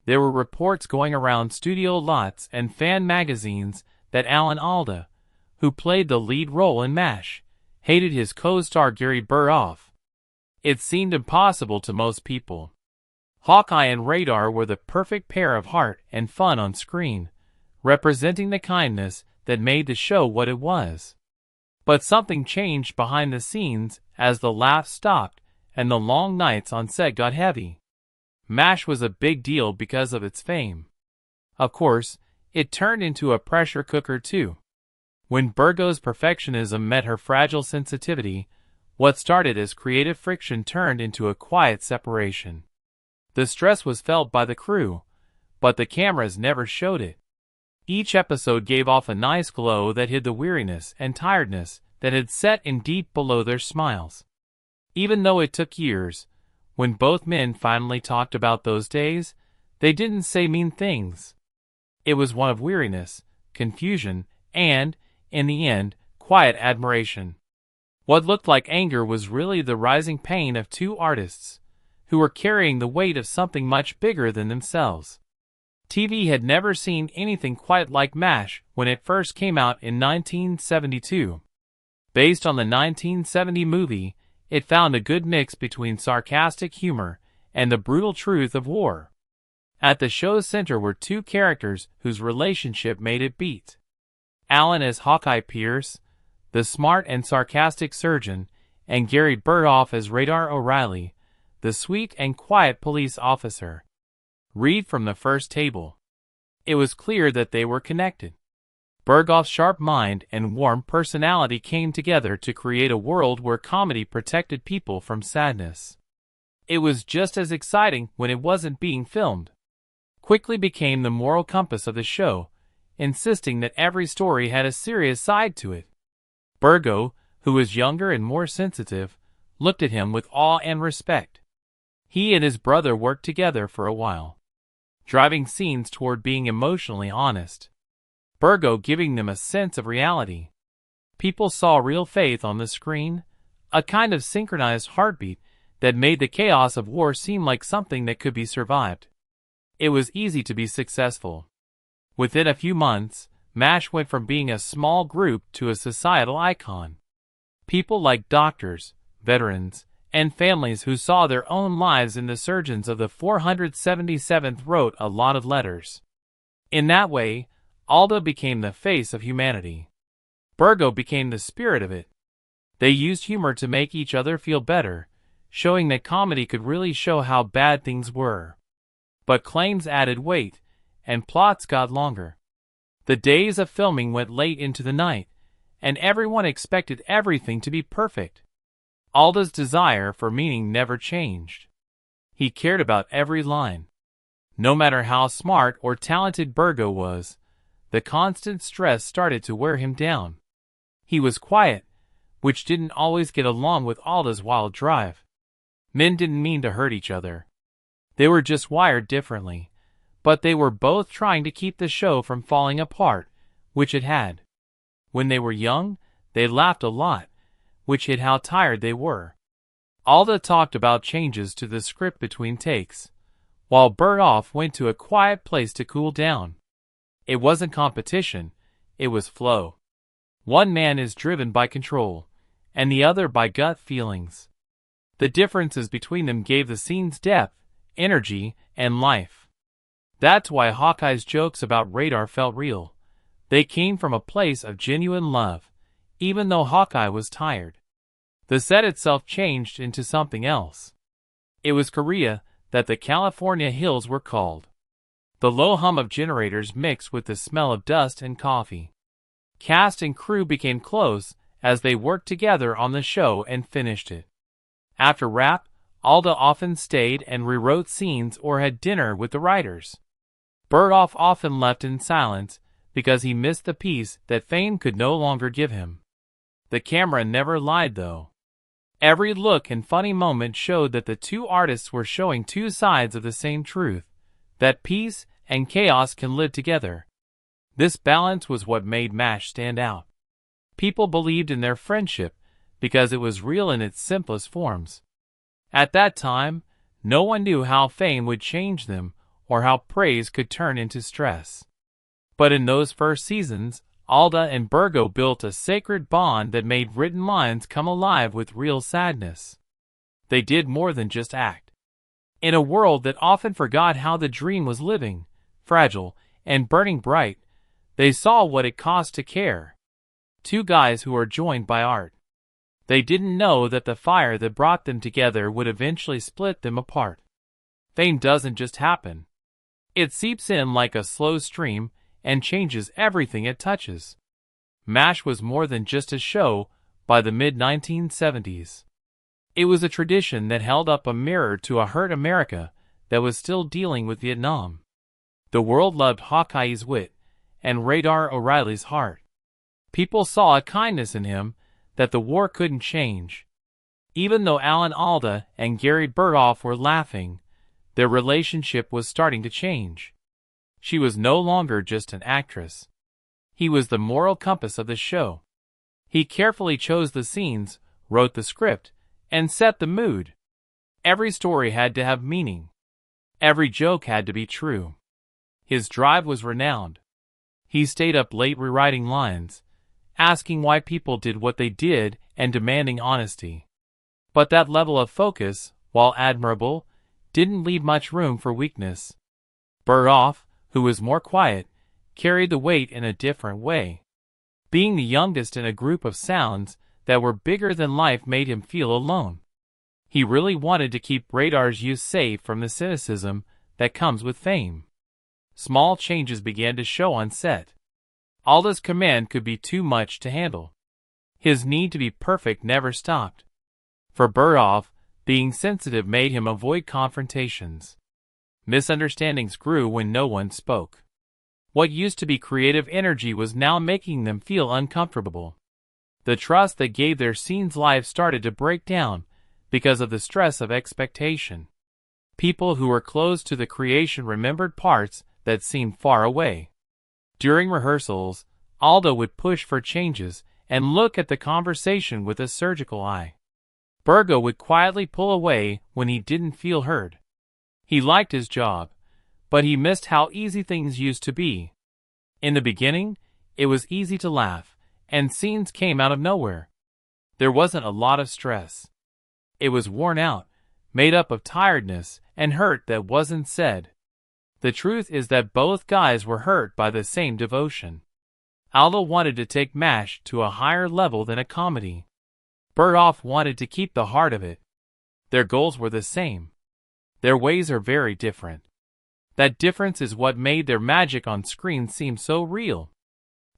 There were reports going around studio lots and fan magazines that Alan Alda, who played the lead role in MASH, hated his co-star Gary Burghoff. It seemed impossible to most people. Hawkeye and Radar were the perfect pair of heart and fun on screen, representing the kindness that made the show what it was. But something changed behind the scenes as the laughs stopped and the long nights on set got heavy. MASH was a big deal because of its fame. Of course, it turned into a pressure cooker too. When Burgo's perfectionism met her fragile sensitivity, what started as creative friction turned into a quiet separation. The stress was felt by the crew, but the cameras never showed it. Each episode gave off a nice glow that hid the weariness and tiredness that had set in deep below their smiles. Even though it took years, when both men finally talked about those days, they didn't say mean things. It was one of weariness, confusion, and, in the end, quiet admiration. What looked like anger was really the rising pain of two artists, who were carrying the weight of something much bigger than themselves. TV had never seen anything quite like MASH when it first came out in 1972. Based on the 1970 movie, it found a good mix between sarcastic humor and the brutal truth of war. At the show's center were two characters whose relationship made it beat. Alan as Hawkeye Pierce, the smart and sarcastic surgeon, and Gary Burghoff as Radar O'Reilly, the sweet and quiet police officer. Read from the first table. It was clear that they were connected. Burghoff's sharp mind and warm personality came together to create a world where comedy protected people from sadness. It was just as exciting when it wasn't being filmed. Quickly became the moral compass of the show, insisting that every story had a serious side to it. Burgo, who was younger and more sensitive, looked at him with awe and respect. He and his brother worked together for a while, driving scenes toward being emotionally honest. Burgo giving them a sense of reality. People saw real faith on the screen, a kind of synchronized heartbeat that made the chaos of war seem like something that could be survived. It was easy to be successful. Within a few months, MASH went from being a small group to a societal icon. People like doctors, veterans, and families who saw their own lives in the surgeons of the 477th wrote a lot of letters. In that way, Alda became the face of humanity. Burgo became the spirit of it. They used humor to make each other feel better, showing that comedy could really show how bad things were. But claims added weight, and plots got longer. The days of filming went late into the night, and everyone expected everything to be perfect. Alda's desire for meaning never changed. He cared about every line. No matter how smart or talented Burgo was, the constant stress started to wear him down. He was quiet, which didn't always get along with Alda's wild drive. Men didn't mean to hurt each other. They were just wired differently, but they were both trying to keep the show from falling apart, which it had. When they were young, they laughed a lot, which hid how tired they were. Alda talked about changes to the script between takes, while Burghoff went to a quiet place to cool down. It wasn't competition, it was flow. One man is driven by control, and the other by gut feelings. The differences between them gave the scenes depth, energy, and life. That's why Hawkeye's jokes about Radar felt real. They came from a place of genuine love, even though Hawkeye was tired. The set itself changed into something else. It was Korea that the California hills were called. The low hum of generators mixed with the smell of dust and coffee. Cast and crew became close as they worked together on the show and finished it. After wrap, Alda often stayed and rewrote scenes or had dinner with the writers. Burghoff often left in silence because he missed the peace that fame could no longer give him. The camera never lied though. Every look and funny moment showed that the two artists were showing two sides of the same truth, that peace and chaos can live together. This balance was what made MASH stand out. People believed in their friendship because it was real in its simplest forms. At that time, no one knew how fame would change them or how praise could turn into stress. But in those first seasons, Alda and Burgo built a sacred bond that made written lines come alive with real sadness. They did more than just act. In a world that often forgot how the dream was living, fragile, and burning bright, they saw what it cost to care. Two guys who are joined by art. They didn't know that the fire that brought them together would eventually split them apart. Fame doesn't just happen. It seeps in like a slow stream and changes everything it touches. MASH was more than just a show by the mid-1970s. It was a tradition that held up a mirror to a hurt America that was still dealing with Vietnam. The world loved Hawkeye's wit and Radar O'Reilly's heart. People saw a kindness in him that the war couldn't change. Even though Alan Alda and Gary Burghoff were laughing, their relationship was starting to change. She was no longer just an actress. He was the moral compass of the show. He carefully chose the scenes, wrote the script, and set the mood. Every story had to have meaning. Every joke had to be true. His drive was renowned. He stayed up late rewriting lines, asking why people did what they did and demanding honesty. But that level of focus, while admirable, didn't leave much room for weakness. Burghoff, who was more quiet, carried the weight in a different way. Being the youngest in a group of sounds that were bigger than life made him feel alone. He really wanted to keep Radar's youth safe from the cynicism that comes with fame. Small changes began to show on set. Alda's command could be too much to handle. His need to be perfect never stopped. For Burghoff, being sensitive made him avoid confrontations. Misunderstandings grew when no one spoke. What used to be creative energy was now making them feel uncomfortable. The trust that gave their scenes life started to break down because of the stress of expectation. People who were close to the creation remembered parts that seemed far away. During rehearsals, Alda would push for changes and look at the conversation with a surgical eye. Burgo would quietly pull away when he didn't feel heard. He liked his job, but he missed how easy things used to be. In the beginning, it was easy to laugh, and scenes came out of nowhere. There wasn't a lot of stress. It was worn out, made up of tiredness and hurt that wasn't said. The truth is that both guys were hurt by the same devotion. Alda wanted to take MASH to a higher level than a comedy. Burghoff wanted to keep the heart of it. Their goals were the same. Their ways are very different. That difference is what made their magic on screen seem so real.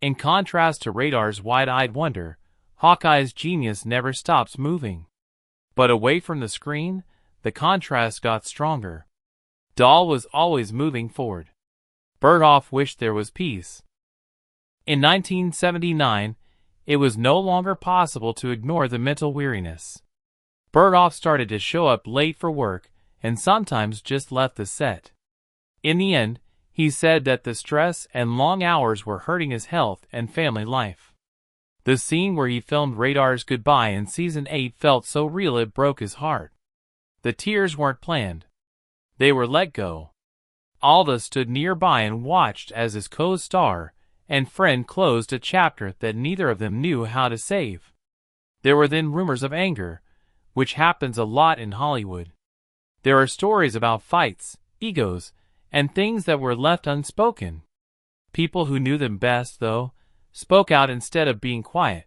In contrast to Radar's wide-eyed wonder, Hawkeye's genius never stops moving. But away from the screen, the contrast got stronger. Dahl was always moving forward. Burghoff wished there was peace. In 1979, it was no longer possible to ignore the mental weariness. Burghoff started to show up late for work and sometimes just left the set. In the end, he said that the stress and long hours were hurting his health and family life. The scene where he filmed Radar's goodbye in Season 8 felt so real it broke his heart. The tears weren't planned. They were let go. Alda stood nearby and watched as his co-star and friend closed a chapter that neither of them knew how to save. There were then rumors of anger, which happens a lot in Hollywood. There are stories about fights, egos, and things that were left unspoken. People who knew them best, though, spoke out instead of being quiet.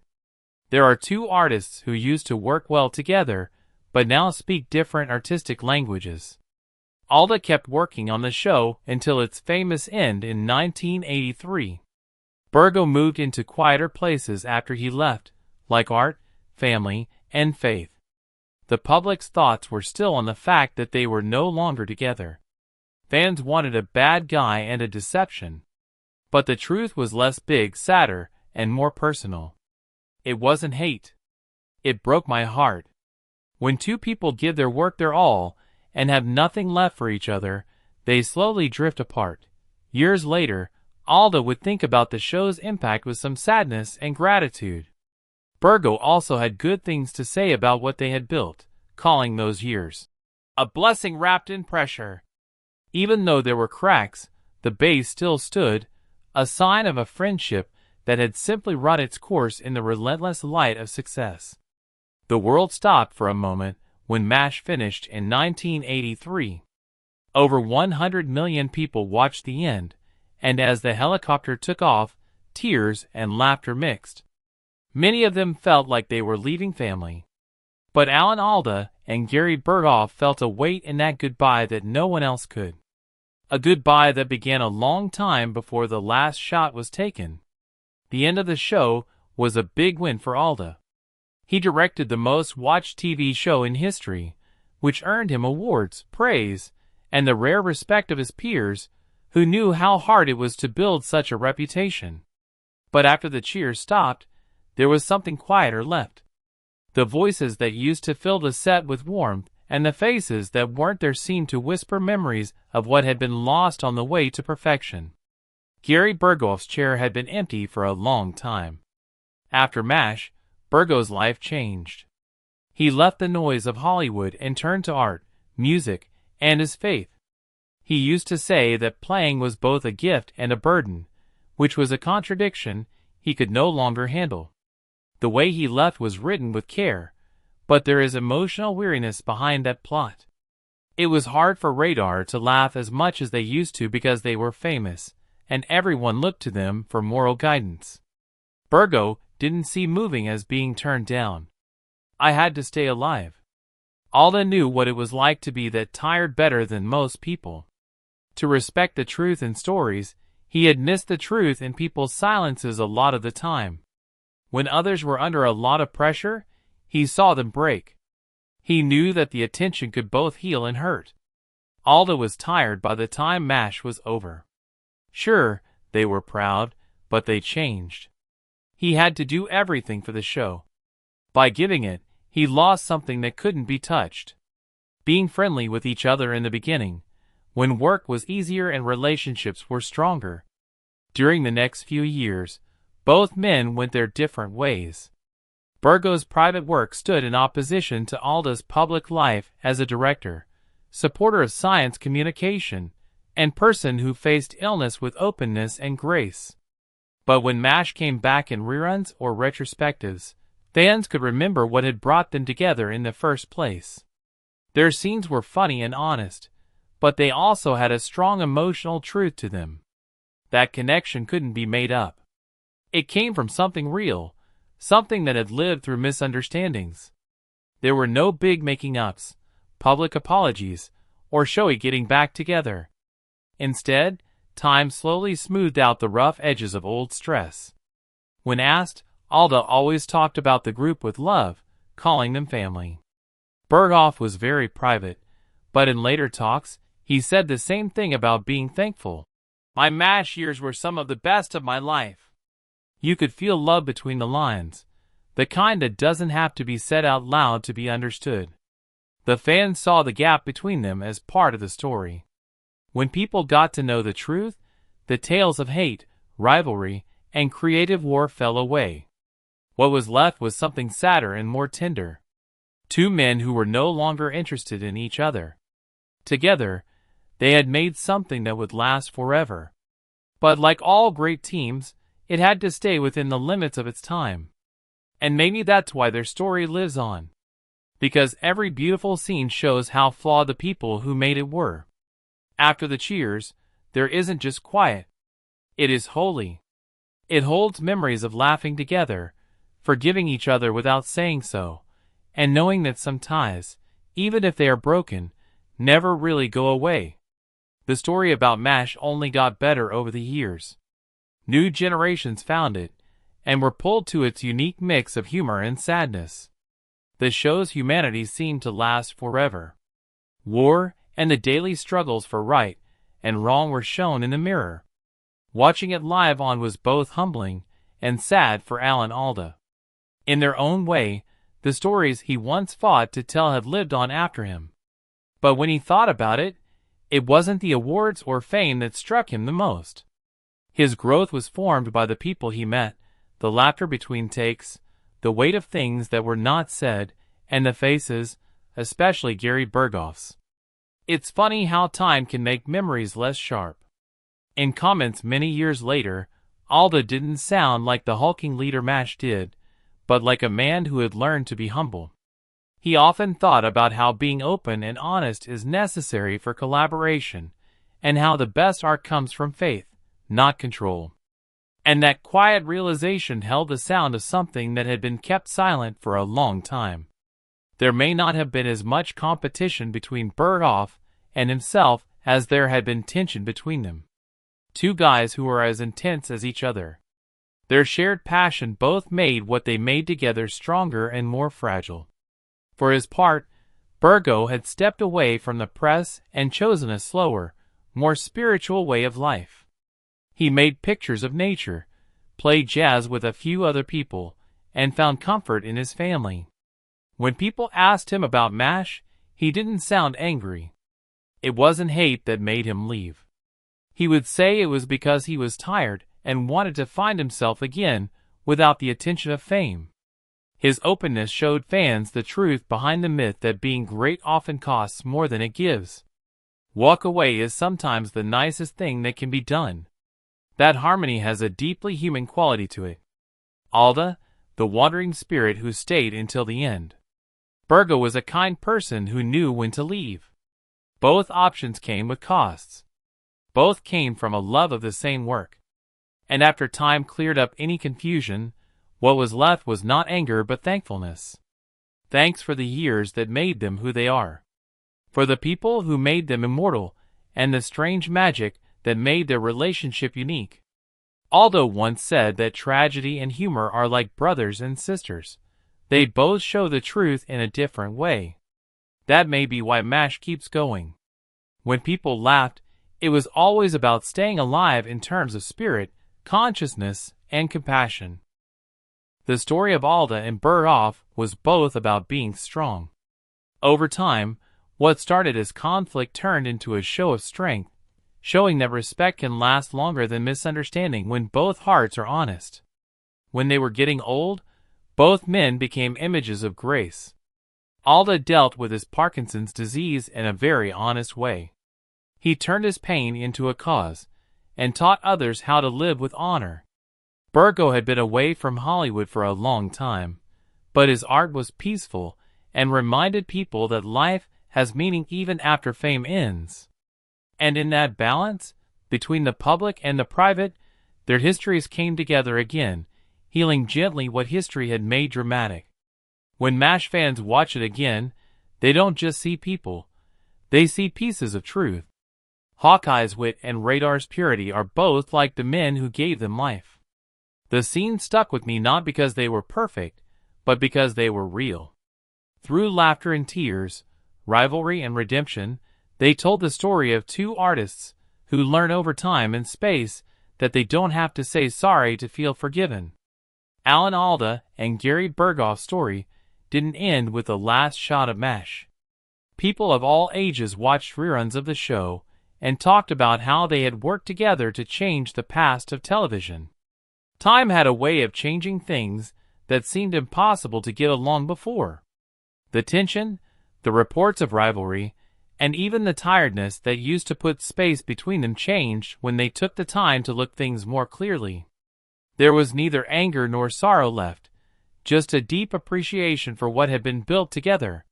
There are two artists who used to work well together, but now speak different artistic languages. Alda kept working on the show until its famous end in 1983. Burgo moved into quieter places after he left, like art, family, and faith. The public's thoughts were still on the fact that they were no longer together. Fans wanted a bad guy and a deception. But the truth was less big, sadder, and more personal. It wasn't hate. It broke my heart. When two people give their work their all and have nothing left for each other, they slowly drift apart. Years later, Alda would think about the show's impact with some sadness and gratitude. Burgo also had good things to say about what they had built, calling those years a blessing wrapped in pressure. Even though there were cracks, the base still stood, a sign of a friendship that had simply run its course in the relentless light of success. The world stopped for a moment when MASH finished in 1983. Over 100 million people watched the end, and as the helicopter took off, tears and laughter mixed. Many of them felt like they were leaving family. But Alan Alda and Gary Burghoff felt a weight in that goodbye that no one else could. A goodbye that began a long time before the last shot was taken. The end of the show was a big win for Alda. He directed the most watched TV show in history, which earned him awards, praise, and the rare respect of his peers, who knew how hard it was to build such a reputation. But after the cheers stopped, there was something quieter left. The voices that used to fill the set with warmth, and the faces that weren't there seemed to whisper memories of what had been lost on the way to perfection. Gary Burghoff's chair had been empty for a long time. After MASH, Burghoff's life changed. He left the noise of Hollywood and turned to art, music, and his faith. He used to say that playing was both a gift and a burden, which was a contradiction he could no longer handle. The way he left was written with care, but there is emotional weariness behind that plot. It was hard for Radar to laugh as much as they used to because they were famous, and everyone looked to them for moral guidance. Burghoff didn't see moving as being turned down. I had to stay alive. Alda knew what it was like to be that tired better than most people. To respect the truth in stories, he had missed the truth in people's silences a lot of the time. When others were under a lot of pressure, he saw them break. He knew that the attention could both heal and hurt. Alda was tired by the time MASH was over. Sure, they were proud, but they changed. He had to do everything for the show. By giving it, he lost something that couldn't be touched. Being friendly with each other in the beginning, when work was easier and relationships were stronger. During the next few years, both men went their different ways. Burghoff's private work stood in opposition to Alda's public life as a director, supporter of science communication, and person who faced illness with openness and grace. But when MASH came back in reruns or retrospectives, fans could remember what had brought them together in the first place. Their scenes were funny and honest, but they also had a strong emotional truth to them. That connection couldn't be made up. It came from something real, something that had lived through misunderstandings. There were no big making-ups, public apologies, or showy getting back together. Instead, time slowly smoothed out the rough edges of old stress. When asked, Alda always talked about the group with love, calling them family. Burghoff was very private, but in later talks, he said the same thing about being thankful. My MASH years were some of the best of my life. You could feel love between the lines, the kind that doesn't have to be said out loud to be understood. The fans saw the gap between them as part of the story. When people got to know the truth, the tales of hate, rivalry, and creative war fell away. What was left was something sadder and more tender. Two men who were no longer interested in each other. Together, they had made something that would last forever. But like all great teams, it had to stay within the limits of its time. And maybe that's why their story lives on. Because every beautiful scene shows how flawed the people who made it were. After the cheers, there isn't just quiet. It is holy. It holds memories of laughing together, forgiving each other without saying so, and knowing that some ties, even if they are broken, never really go away. The story about MASH only got better over the years. New generations found it, and were pulled to its unique mix of humor and sadness. The show's humanity seemed to last forever. War and the daily struggles for right and wrong were shown in the mirror. Watching it live on was both humbling and sad for Alan Alda. In their own way, the stories he once fought to tell had lived on after him. But when he thought about it, it wasn't the awards or fame that struck him the most. His growth was formed by the people he met, the laughter between takes, the weight of things that were not said, and the faces, especially Gary Burghoff's. It's funny how time can make memories less sharp. In comments many years later, Alda didn't sound like the hulking leader MASH did, but like a man who had learned to be humble. He often thought about how being open and honest is necessary for collaboration, and how the best art comes from faith, not control. And that quiet realization held the sound of something that had been kept silent for a long time. There may not have been as much competition between Burghoff and himself as there had been tension between them. Two guys who were as intense as each other. Their shared passion both made what they made together stronger and more fragile. For his part, Burghoff had stepped away from the press and chosen a slower, more spiritual way of life. He made pictures of nature, played jazz with a few other people, and found comfort in his family. When people asked him about MASH, he didn't sound angry. It wasn't hate that made him leave. He would say it was because he was tired and wanted to find himself again without the attention of fame. His openness showed fans the truth behind the myth that being great often costs more than it gives. Walk away is sometimes the nicest thing that can be done. That harmony has a deeply human quality to it. Alda, the wandering spirit who stayed until the end. Burghoff was a kind person who knew when to leave. Both options came with costs. Both came from a love of the same work. And after time cleared up any confusion, what was left was not anger but thankfulness. Thanks for the years that made them who they are. For the people who made them immortal, and the strange magic that made their relationship unique. Alda once said that tragedy and humor are like brothers and sisters. They both show the truth in a different way. That may be why MASH keeps going. When people laughed, it was always about staying alive in terms of spirit, consciousness, and compassion. The story of Alda and Burghoff was both about being strong. Over time, what started as conflict turned into a show of strength, showing that respect can last longer than misunderstanding when both hearts are honest. When they were getting old, both men became images of grace. Alda dealt with his Parkinson's disease in a very honest way. He turned his pain into a cause, and taught others how to live with honor. Burghoff had been away from Hollywood for a long time, but his art was peaceful and reminded people that life has meaning even after fame ends. And in that balance, between the public and the private, their histories came together again, healing gently what history had made dramatic. When MASH fans watch it again, they don't just see people, they see pieces of truth. Hawkeye's wit and Radar's purity are both like the men who gave them life. The scene stuck with me not because they were perfect, but because they were real. Through laughter and tears, rivalry and redemption, they told the story of two artists who learn over time and space that they don't have to say sorry to feel forgiven. Alan Alda and Gary Burghoff's story didn't end with the last shot of MASH. People of all ages watched reruns of the show and talked about how they had worked together to change the past of television. Time had a way of changing things that seemed impossible to get along before. The tension, the reports of rivalry, and even the tiredness that used to put space between them changed when they took the time to look things more clearly. There was neither anger nor sorrow left, just a deep appreciation for what had been built together.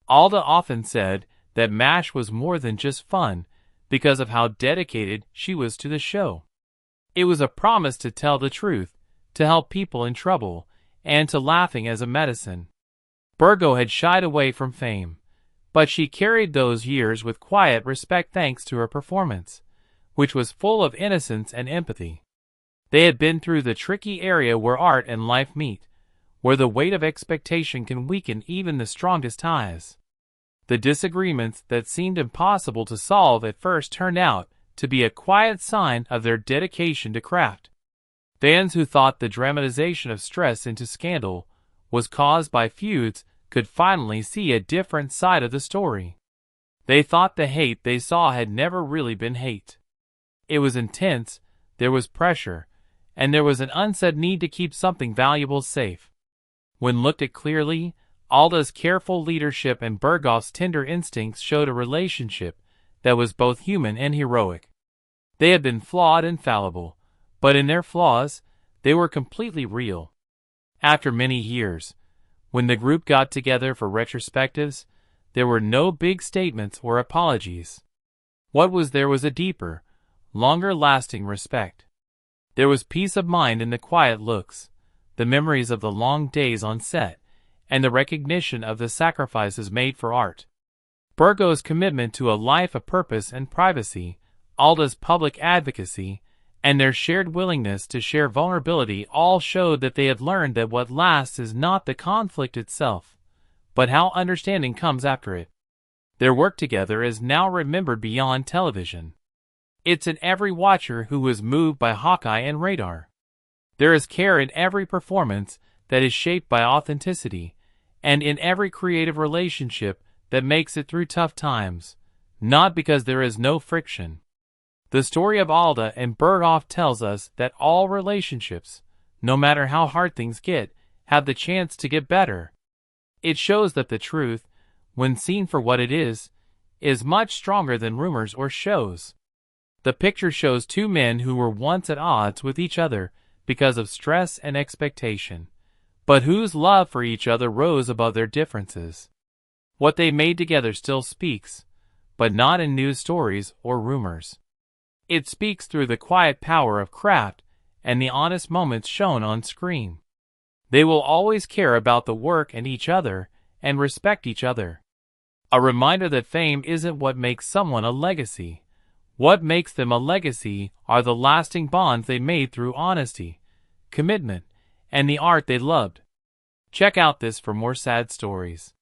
Alda often said that MASH was more than just fun because of how dedicated she was to the show. It was a promise to tell the truth, to help people in trouble, and to laughing as a medicine. Burghoff had shied away from fame, but she carried those years with quiet respect thanks to her performance, which was full of innocence and empathy. They had been through the tricky area where art and life meet, where the weight of expectation can weaken even the strongest ties. The disagreements that seemed impossible to solve at first turned out to be a quiet sign of their dedication to craft. Fans who thought the dramatization of stress into scandal was caused by feuds could finally see a different side of the story. They thought the hate they saw had never really been hate. It was intense, there was pressure, and there was an unsaid need to keep something valuable safe. When looked at clearly, Alda's careful leadership and Burghoff's tender instincts showed a relationship that was both human and heroic. They had been flawed and fallible, but in their flaws, they were completely real. After many years, when the group got together for retrospectives, there were no big statements or apologies. What was there was a deeper, longer-lasting respect. There was peace of mind in the quiet looks, the memories of the long days on set, and the recognition of the sacrifices made for art. Burghoff's commitment to a life of purpose and privacy, Alda's public advocacy, and their shared willingness to share vulnerability all showed that they had learned that what lasts is not the conflict itself, but how understanding comes after it. Their work together is now remembered beyond television. It's in every watcher who was moved by Hawkeye and Radar. There is care in every performance that is shaped by authenticity, and in every creative relationship that makes it through tough times, not because there is no friction. The story of Alda and Burghoff tells us that all relationships, no matter how hard things get, have the chance to get better. It shows that the truth, when seen for what it is much stronger than rumors or shows. The picture shows two men who were once at odds with each other because of stress and expectation, but whose love for each other rose above their differences. What they made together still speaks, but not in news stories or rumors. It speaks through the quiet power of craft and the honest moments shown on screen. They will always care about the work and each other and respect each other. A reminder that fame isn't what makes someone a legacy. What makes them a legacy are the lasting bonds they made through honesty, commitment, and the art they loved. Check out this for more sad stories.